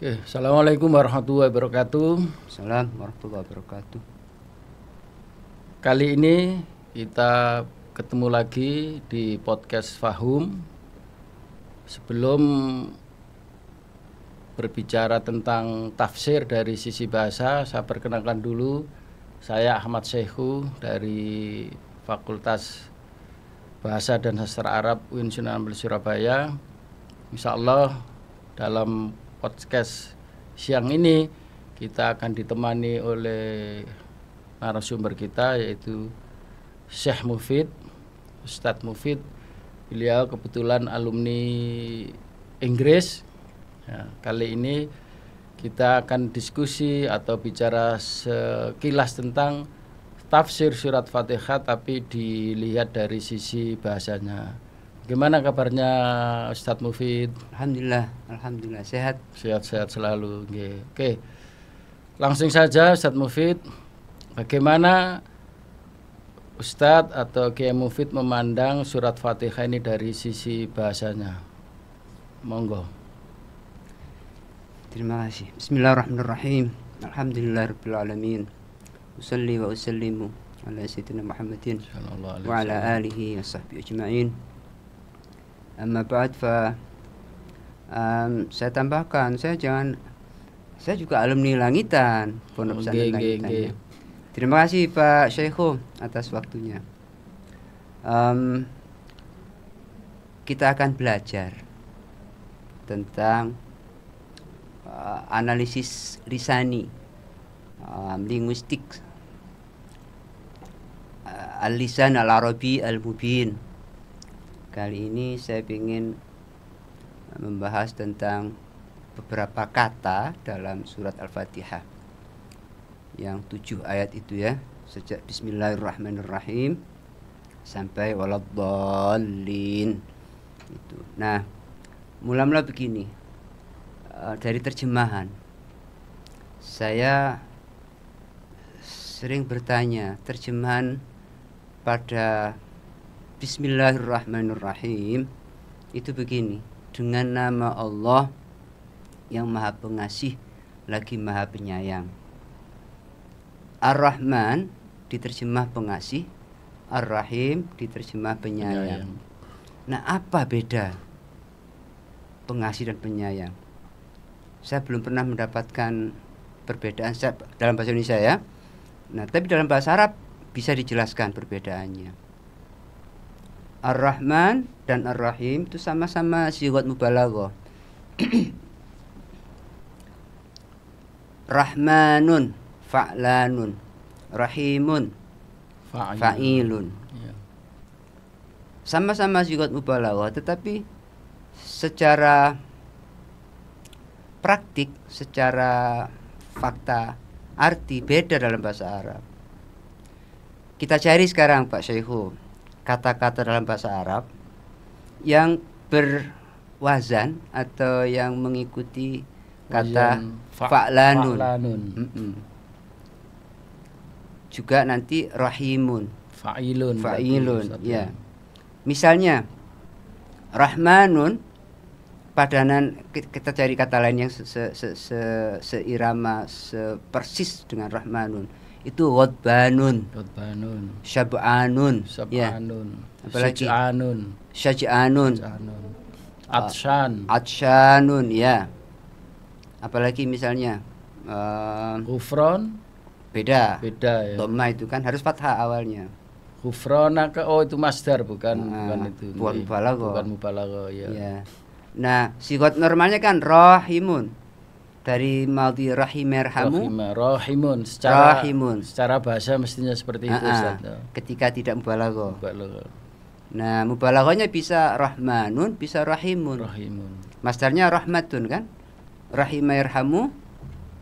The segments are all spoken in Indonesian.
Oke, Assalamualaikum warahmatullahi wabarakatuh. Assalamualaikum warahmatullahi wabarakatuh. Kali ini kita ketemu lagi di podcast Fahum. Sebelum berbicara tentang tafsir dari sisi bahasa, saya perkenalkan dulu. Saya Ahmad Syekhu dari Fakultas Bahasa dan Sastra Arab UIN Sunan Ampel Surabaya. Insya Allah dalam podcast siang ini kita akan ditemani oleh narasumber kita, yaitu Syekh Mufid, Ustadz Mufid. Beliau kebetulan alumni Inggris. Ya, kali ini kita akan diskusi atau bicara sekilas tentang tafsir surat Fatihah, tapi dilihat dari sisi bahasanya. Gimana kabarnya Ustadz Mufid? Alhamdulillah sehat. Sehat-sehat selalu. Oke. Langsung saja Ustadz Mufid. Bagaimana Ustadz atau Kiai Mufid memandang surat Fatihah ini dari sisi bahasanya? Monggo. Terima kasih. Bismillahirrahmanirrahim. Alhamdulillahirabbil alamin. Usolli wa usallimu ala sayyidina Muhammadin wa ala alihi wa sahbihi ajma'in. Amma ba'd saya tambahkan, saya juga alumni Langitan, Pondok Pesantren Langitan. Ya. Terima kasih Pak Syekhu atas waktunya. Kita akan belajar tentang analisis lisani, linguistik, al-lisan al-arabi al-mubin. Kali ini saya ingin membahas tentang beberapa kata dalam surat Al-Fatihah yang 7 ayat itu ya, sejak Bismillahirrahmanirrahim sampai waladdallin itu. Nah, mula-mula begini, dari terjemahan saya sering bertanya, terjemahan pada Bismillahirrahmanirrahim itu begini, dengan nama Allah yang Maha Pengasih lagi Maha Penyayang. Ar-Rahman diterjemah pengasih, Ar-Rahim diterjemah penyayang. Nah, apa beda pengasih dan penyayang? Saya belum pernah mendapatkan perbedaan dalam bahasa Indonesia ya. Nah, tapi dalam bahasa Arab bisa dijelaskan perbedaannya. Ar-Rahman dan Ar-Rahim itu sama-sama sighat mubalaghah. Rahmanun, fa'lanun, Rahimun, fa'ilun. Ya. Sama-sama sighat mubalaghah, tetapi secara praktik, secara fakta, arti beda dalam bahasa Arab. Kita cari sekarang Pak Syekhu kata-kata dalam bahasa Arab yang berwazan atau yang mengikuti kata fa'lanun. Juga nanti rahimun, fa'ilun ya. Misalnya rahmanun, padanan, kita cari kata lain yang seirama, sepersis dengan rahmanun. Itu ghadbanun, syab'anun, ya. Apalagi syaj'anun, atshanun, ya. Apalagi misalnya Ghufron, beda ya. Dhamma itu kan harus fathah awalnya. Ghufranaka, itu masdar bukan itu. Bukan mubalaghah ya. Nah, sighat normalnya kan rahimun. Dari madhi rahimerhamu, rahimun secara bahasa mestinya seperti itu Ustaz. Ketika tidak mubalaghah. Nah, mubalaghahnya bisa rahmanun, bisa rahimun. Masdarnya rahmatun kan? Rahimerhamu,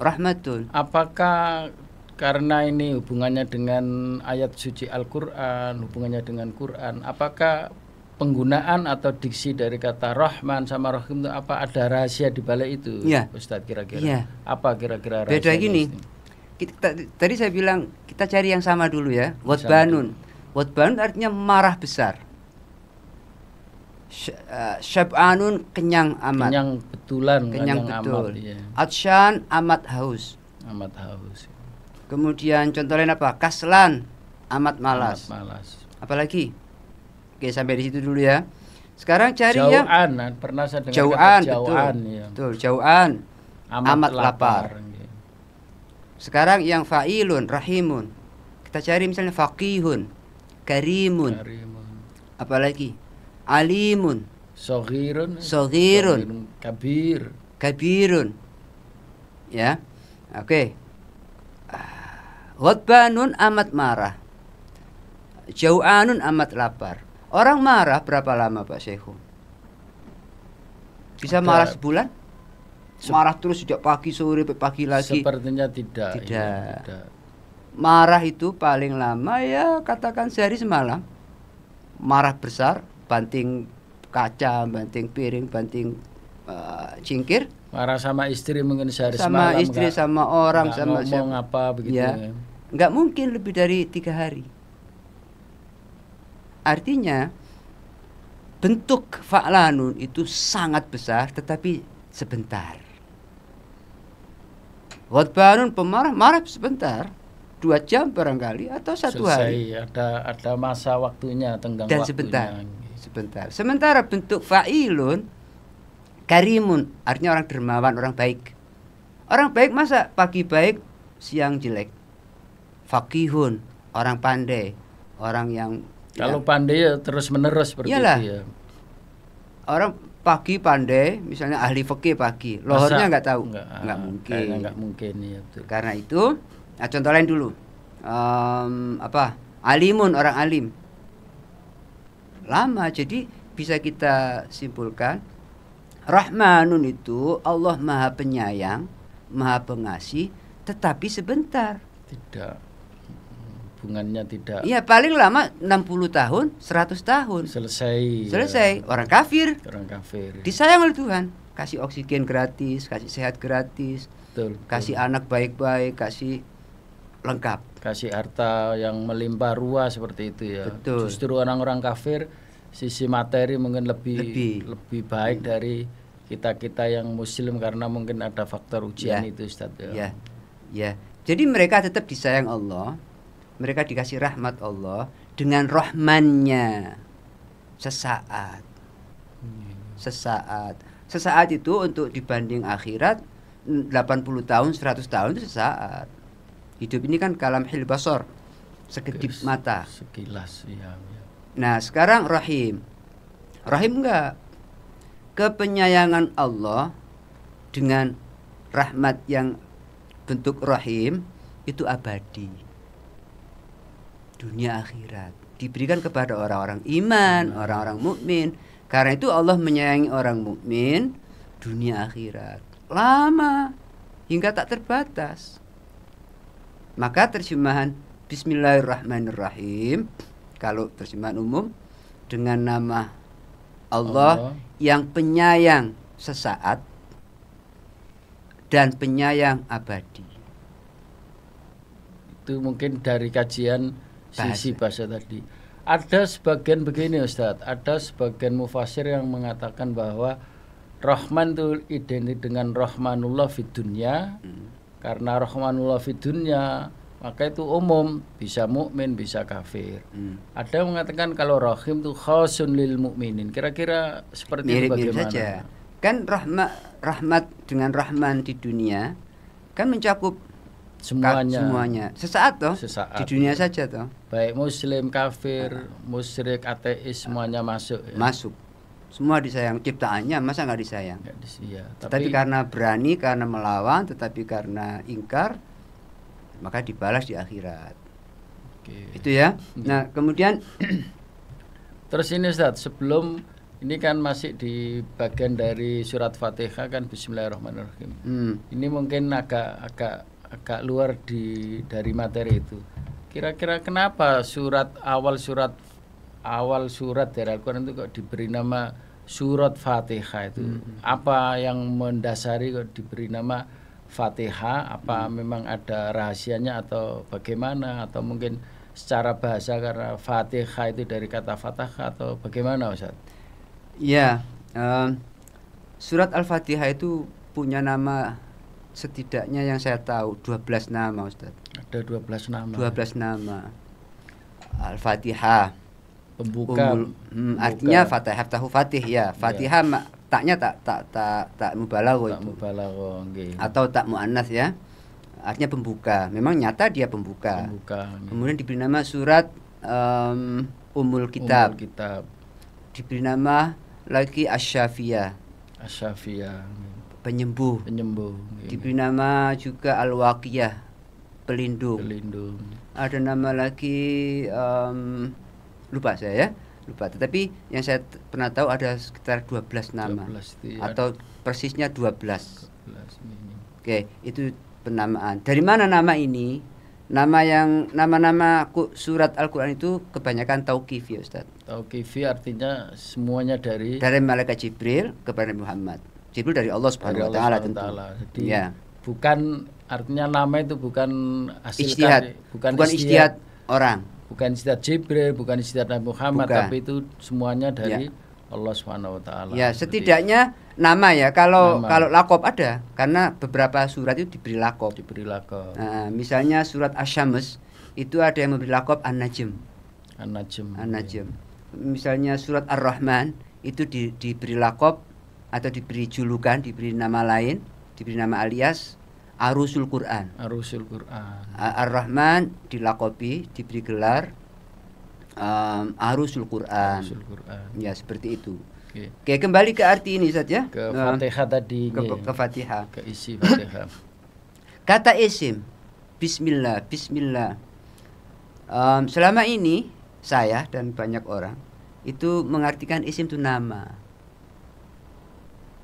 rahmatun. Apakah karena ini hubungannya dengan ayat suci Al-Qur'an, hubungannya dengan Quran, apakah penggunaan atau diksi dari kata Rahman sama Rahim itu apa ada rahasia di balik itu, ya, Ustadz kira-kira? Ya. Apa kira-kira rahasianya? Beda gini. Tadi saya bilang kita cari yang sama dulu ya. Ghadbanun. Ghadbanun artinya marah besar. Syab'anun kenyang amat. Kenyang betulan, Kenyang betul. amat, iya. Atsyan amat haus. Amat haus. Kemudian contoh lain apa? Kaslan amat malas. Amat malas. Apalagi? Oke, sampai di situ dulu ya. Sekarang cari yang jauhan, pernah saya dengar jauhan, kata jauhan, betul. ya. Betul, jauhan. Amat lapar. lapar. Sekarang yang fa'ilun, rahimun. Kita cari misalnya faqihun, karimun. Apalagi? Alimun, Soghirun, soghirun, kabir, kabirun. Ya. Oke. Ghadbanun amat marah. Jau'anun amat lapar. Orang marah berapa lama Pak Syekhu? Bisa marah sebulan? Marah terus sejak pagi sore sampai pagi lagi? Sepertinya tidak. Tidak. Ya, tidak. Marah itu paling lama ya katakan sehari semalam. Marah besar, banting kaca, banting piring, banting cingkir. Marah sama istri mungkin sehari sama semalam. Istri sama orang sama ngomong apa begitu ya. Nggak mungkin lebih dari 3 hari. Artinya bentuk fa'lanun itu sangat besar tetapi sebentar. Ghadbanun pemarah, marah sebentar, 2 jam barangkali atau 1 hari. Ada masa waktunya, tenggang dan waktunya. Sebentar. Sementara bentuk fa'ilun, karimun, artinya orang dermawan, orang baik. Orang baik masa pagi baik, siang jelek. Faqihun, orang pandai, orang yang kalau pandai ya terus menerus seperti iyalah, itu ya. Orang pagi pandai, misalnya ahli fikih pagi, lohornya nggak tahu, nggak mungkin. Nggak mungkin ya. Betul. Karena itu, nah contoh lain dulu, alimun, orang alim, lama. Jadi bisa kita simpulkan, Rahmanun itu Allah Maha Penyayang, Maha Pengasih, tetapi sebentar. Tidak. Hubungannya tidak. Iya, paling lama 60 tahun, 100 tahun. Selesai. Ya. Orang kafir. Orang kafir. Disayang oleh Tuhan. Kasih oksigen gratis, kasih sehat gratis. Betul. Kasih anak baik-baik, kasih lengkap. Kasih harta yang melimpah ruah seperti itu ya. Betul. Justru orang-orang kafir sisi materi mungkin lebih baik dari kita yang muslim karena mungkin ada faktor ujian itu Ustaz ya. Ya. Jadi mereka tetap disayang Allah. Mereka dikasih rahmat Allah dengan rahmannya sesaat. Sesaat itu untuk dibanding akhirat 80 tahun, 100 tahun itu sesaat. Hidup ini kan kalamhil basar, sekedip mata. Sekilas ya. Nah, sekarang Rahim. Rahim enggak. Kepenyayangan Allah dengan rahmat yang bentuk Rahim itu abadi. Dunia akhirat diberikan kepada orang-orang iman, orang-orang mukmin. Karena itu Allah menyayangi orang mukmin dunia akhirat. Lama hingga tak terbatas. Maka terjemahan Bismillahirrahmanirrahim, kalau terjemahan umum, dengan nama Allah yang penyayang sesaat dan penyayang abadi. Itu mungkin dari kajian sisi bahasa tadi. Ada sebagian begini Ustadz, ada sebagian mufasir yang mengatakan bahwa Rahman itu identik dengan Rahmanullah fid dunya. Karena Rahmanullah fid dunya, maka itu umum, bisa mukmin, bisa kafir. Ada yang mengatakan kalau Rahim itu khasun lil mukminin. Kira-kira seperti itu bagaimana? Saja. Kan rahmat dengan Rahman di dunia kan mencakup semuanya. Sesaat toh? Sesaat. Di dunia saja toh. Baik muslim, kafir, musyrik, ateis semuanya masuk ya? Masuk. Semua disayang, ciptaannya masa nggak disayang? Ya, tapi karena berani, karena melawan, tetapi karena ingkar, maka dibalas di akhirat. Itu ya. Nah, kemudian terus ini Ustaz, sebelum ini kan masih di bagian dari surat Fatihah kan Bismillahirrahmanirrahim. Ini mungkin agak luar dari materi itu. Kira-kira kenapa awal surat dari Al-Quran itu kok diberi nama surat Fatihah itu? Apa yang mendasari kok diberi nama Fatihah? Apa memang ada rahasianya atau bagaimana? Atau mungkin secara bahasa karena Fatihah itu dari kata Fatah atau bagaimana Ustaz? Ya, surat Al-Fatihah itu punya nama, setidaknya yang saya tahu 12 nama, Ustaz. Ada 12 nama. 12 nama. Al-Fatihah. Pembuka. Artinya Fatihah tahu Fatih ya. Fatihah taknya tak mubalaghah Tak itu. mubalaghah, nggih. Atau tak muannats ya. Artinya pembuka. Memang nyata dia pembuka. Kemudian diberi nama surat Ummul Kitab. Diberi nama lagi Asy-Syafiyah. Asy-Syafiyah. Penyembuh. Diberi nama juga Al-Waqiyah, pelindung. Ada nama lagi lupa saya ya. Tetapi yang saya pernah tahu ada sekitar 12 nama. 12, atau persisnya 12. Oke, itu penamaan. Dari mana nama ini? Nama surat Al-Qur'an itu kebanyakan tauqifi, Ustaz. Tauqifi artinya semuanya dari malaikat Jibril kepada Muhammad. Jibril dari Allah Subhanahu wa taala tentu. Jadi bukan, artinya nama itu bukan hasil bukan ijtihad orang. Bukan ijtihad Jibril, bukan ijtihad Nabi Muhammad, tapi itu semuanya dari Allah Subhanahu wa taala. Ya, setidaknya nama ya. Kalau lakob ada, karena beberapa surat itu diberi lakob. Nah, misalnya surat Asy-Syams itu ada yang memberi lakob An-Najm. Misalnya surat Ar-Rahman itu diberi lakob atau diberi julukan, diberi nama lain, diberi nama alias Arusul Quran. Ar-Rahman dilakobi, diberi gelar Arusul Quran. Ya, seperti itu. Oke, kembali ke arti ini saja. Ke Fatihah tadi. Ke Fatihah. Ke isi Fatihah. Kata isim, Bismillah. Selama ini saya dan banyak orang itu mengartikan isim itu nama.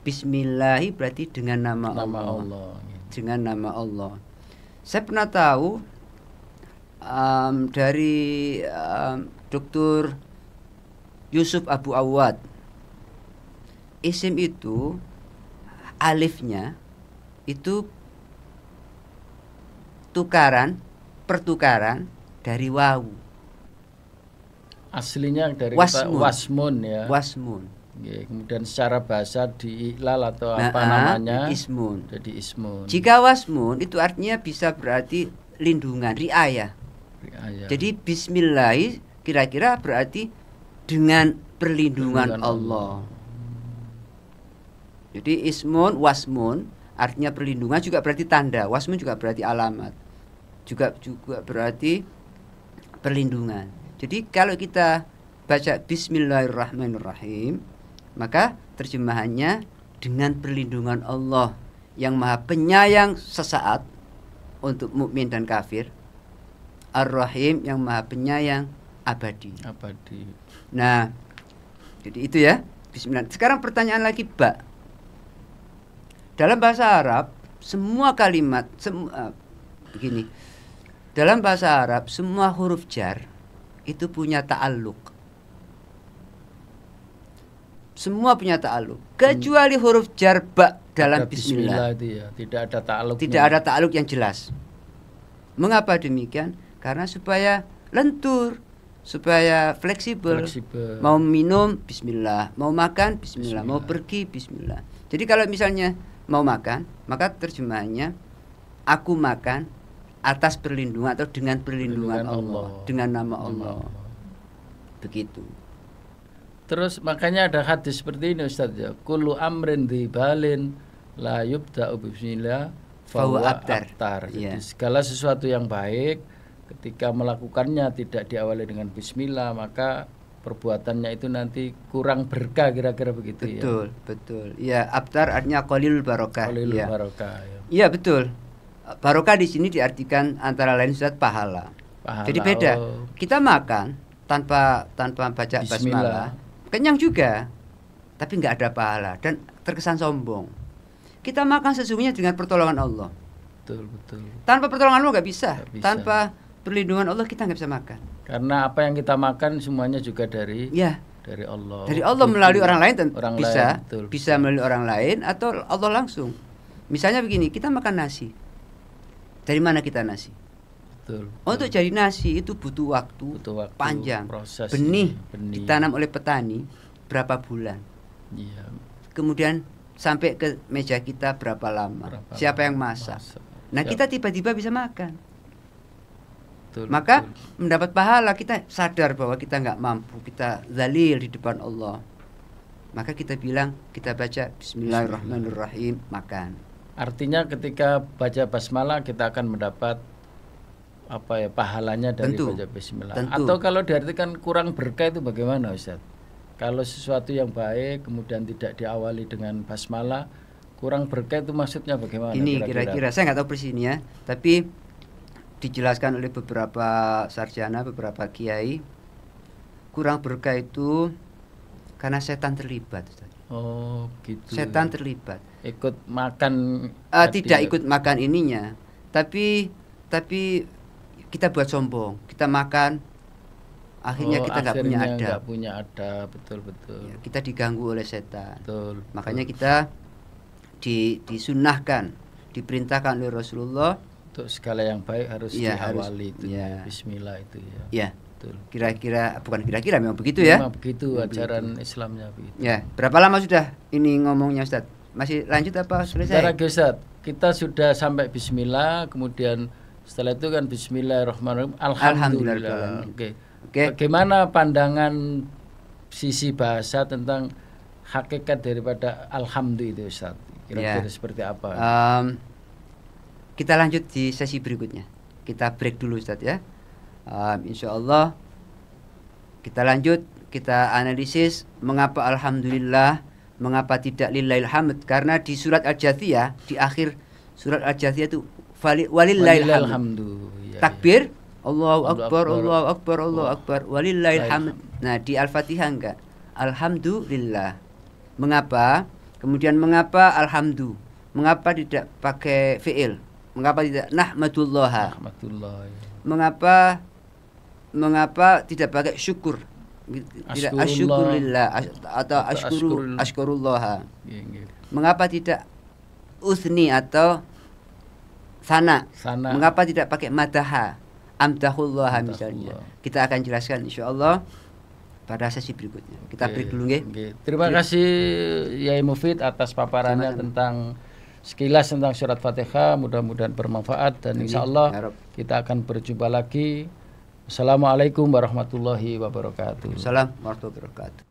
Bismillahi berarti dengan nama Allah. Dengan nama Allah. Saya pernah tahu dari Dr. Yusuf Abu Awad, isim itu alifnya itu pertukaran dari wawu. Aslinya dari kata wasmun ya. Kemudian secara bahasa diiklal atau namanya ismun. Jadi ismun. Jika wasmun itu artinya bisa berarti lindungan, riayah. Jadi bismillah kira-kira berarti dengan perlindungan Allah. Jadi ismun, wasmun artinya perlindungan, juga berarti tanda. Wasmun juga berarti alamat. Juga berarti perlindungan. Jadi kalau kita baca Bismillahirrahmanirrahim, maka terjemahannya dengan perlindungan Allah yang Maha Penyayang sesaat untuk mukmin dan kafir, Ar-Rahim yang Maha Penyayang abadi. Nah, jadi itu ya. Bismillah. Sekarang pertanyaan lagi, Mbak. Dalam bahasa Arab, semua kalimat begini. Dalam bahasa Arab, semua huruf jar itu punya ta'alluq. Semua punya ta'alluq, kecuali huruf jar ba dalam bismillah. Tidak ada ta'alluq. Tidak ada ta'alluq yang jelas. Mengapa demikian? Karena supaya lentur, supaya fleksibel. Mau minum bismillah, mau makan bismillah, mau pergi bismillah. Jadi kalau misalnya mau makan, maka terjemahannya aku makan atas perlindungan atau dengan perlindungan Allah, dengan nama Allah. Begitu. Terus makanya ada hadis seperti ini, Ustaz ya. Kullu amrin dzibalin la yubda'u bismillah fahuwa abtar. Jadi segala sesuatu yang baik ketika melakukannya tidak diawali dengan bismillah, maka perbuatannya itu nanti kurang berkah, kira-kira begitu. Betul. Ya, abtar artinya qalilul barokah. Iya, betul. Barokah di sini diartikan antara lain Ustaz pahala. Jadi beda. Kita makan tanpa baca basmalah, kenyang juga, tapi nggak ada pahala dan terkesan sombong. Kita makan sesungguhnya dengan pertolongan Allah. Betul. Tanpa pertolongan Allah nggak bisa. Tanpa perlindungan Allah kita nggak bisa makan. Karena apa yang kita makan semuanya juga dari Allah. Dari Allah melalui orang lain bisa. Betul. Bisa melalui orang lain atau Allah langsung. Misalnya begini, kita makan nasi. Dari mana kita nasi? Betul. Untuk jadi nasi itu butuh waktu panjang. Proses benih ditanam oleh petani berapa bulan. Iya. Kemudian sampai ke meja kita berapa lama? Siapa yang masak? Nah, kita tiba-tiba bisa makan. Betul, Maka betul. mendapat pahala, kita sadar bahwa kita nggak mampu, kita zalil di depan Allah. Maka kita bilang, kita baca Bismillahirrahmanirrahim, makan. Artinya ketika baca basmalah kita akan mendapat apa ya, pahalanya dari Tentu, baca bismillah. tentu. Atau kalau diartikan kurang berkah itu bagaimana, Ustaz? Kalau sesuatu yang baik kemudian tidak diawali dengan basmalah, kurang berkah itu maksudnya bagaimana? Ini kira-kira saya nggak tahu persis ini ya, tapi dijelaskan oleh beberapa sarjana, beberapa kiai, kurang berkah itu karena setan terlibat, Ustaz. Oh, gitu. Setan terlibat. Ikut makan Tidak ikut makan ininya, tapi kita buat sombong, kita makan, akhirnya kita nggak punya adab. Nggak punya adab, betul. Ya, kita diganggu oleh setan. Betul. Makanya kita disunahkan, diperintahkan oleh Rasulullah untuk segala yang baik harus diawali itu ya. Bismillah itu ya. Ya. Betul. Bukan kira-kira memang begitu ya. Memang begitu ajaran Islamnya begitu. Ya, berapa lama sudah ini ngomongnya, Ustaz? Masih lanjut apa selesai? Sebentar lagi, Ustaz. Kita sudah sampai bismillah, kemudian setelah itu kan bismillahirrahmanirrahim, alhamdulillah. Oke. Bagaimana pandangan sisi bahasa tentang hakikat daripada alhamdulillah itu, Ustaz? Kira-kira seperti apa? Kita lanjut di sesi berikutnya. Kita break dulu, Ustaz ya. Insya Allah kita lanjut, kita analisis mengapa alhamdulillah, mengapa tidak lillahil hamd. Karena di surat Al-Jathiyah, di akhir surat Al-Jathiyah itu walillahil hamd. Takbir, Allahu Akbar, Allahu Akbar, Allahu Akbar, walillahil hamd. Nah, di Al-Fatihah enggak, alhamdulillah. Mengapa? Kemudian mengapa alhamdu? Mengapa tidak pakai fi'il? Mengapa tidak nahmadullah? Mengapa tidak pakai syukur? Tidak asyukurillah atau ashkurullah. Mengapa tidak usni atau sana? Mengapa tidak pakai madaha? Amdahullah misalnya. Kita akan jelaskan insyaallah pada sesi berikutnya. Kita break dulu nggih. Terima kasih Yai Mufid atas paparannya tentang sekilas tentang surat Fatihah. Mudah-mudahan bermanfaat dan insyaallah kita akan berjumpa lagi. Assalamualaikum warahmatullahi wabarakatuh. Assalamualaikum warahmatullahi wabarakatuh.